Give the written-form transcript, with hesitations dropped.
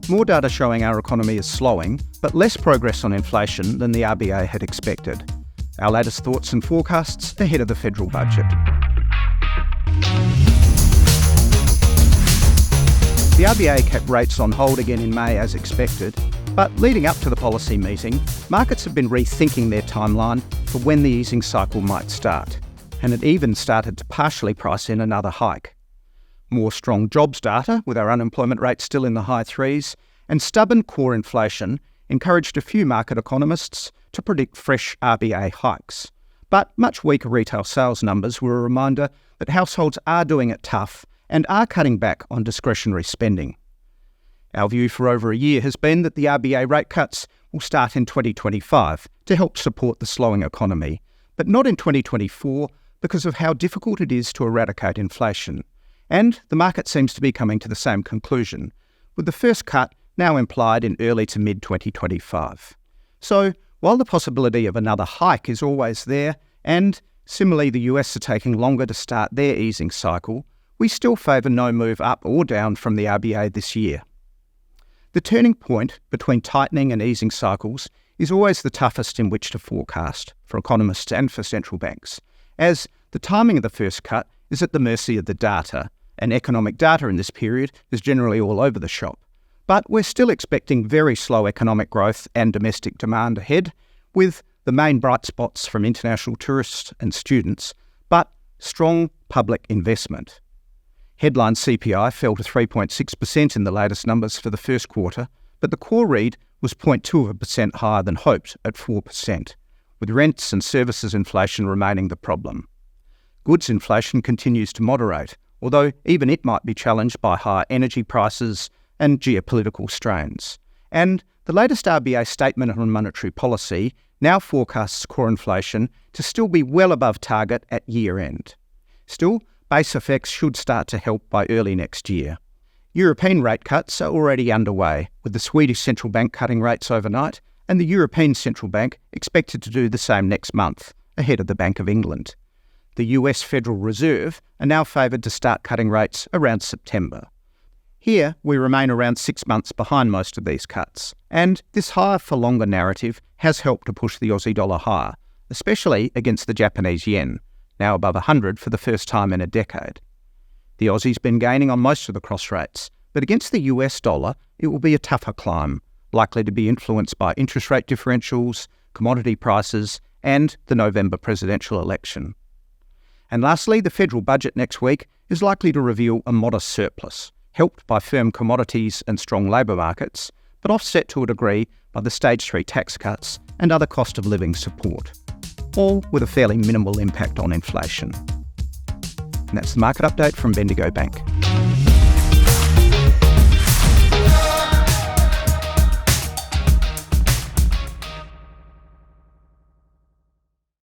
more data showing our economy is slowing, but less progress on inflation than the RBA had expected. Our latest thoughts and forecasts ahead of the federal budget. The RBA kept rates on hold again in May as expected, but leading up to the policy meeting, markets have been rethinking their timeline for when the easing cycle might start, and it even started to partially price in another hike. More strong jobs data, with our unemployment rate still in the high threes, and stubborn core inflation encouraged a few market economists to predict fresh RBA hikes. But much weaker retail sales numbers were a reminder that households are doing it tough and are cutting back on discretionary spending. Our view for over a year has been that the RBA rate cuts will start in 2025 to help support the slowing economy, but not in 2024 because of how difficult it is to eradicate inflation. And the market seems to be coming to the same conclusion, with the first cut now implied in early to mid-2025. So, while the possibility of another hike is always there, and similarly the US are taking longer to start their easing cycle, we still favour no move up or down from the RBA this year. The turning point between tightening and easing cycles is always the toughest in which to forecast for economists and for central banks, as the timing of the first cut is at the mercy of the data, and economic data in this period is generally all over the shop. But we're still expecting very slow economic growth and domestic demand ahead, with the main bright spots from international tourists and students, but strong public investment. Headline CPI fell to 3.6% in the latest numbers for the first quarter, but the core read was 0.2% higher than hoped at 4%, with rents and services inflation remaining the problem. Goods inflation continues to moderate, although even it might be challenged by higher energy prices and geopolitical strains. And the latest RBA statement on monetary policy now forecasts core inflation to still be well above target at year end. Still, base effects should start to help by early next year. European rate cuts are already underway, with the Swedish Central Bank cutting rates overnight and the European Central Bank expected to do the same next month, ahead of the Bank of England. The US Federal Reserve are now favoured to start cutting rates around September. Here, we remain around 6 months behind most of these cuts, and this higher for longer narrative has helped to push the Aussie dollar higher, especially against the Japanese yen, now above 100 for the first time in a decade. The Aussie's been gaining on most of the cross rates, but against the US dollar, it will be a tougher climb, likely to be influenced by interest rate differentials, commodity prices, and the November presidential election. And lastly, the federal budget next week is likely to reveal a modest surplus, helped by firm commodities and strong labour markets, but offset to a degree by the Stage 3 tax cuts and other cost of living support, all with a fairly minimal impact on inflation. And that's the market update from Bendigo Bank.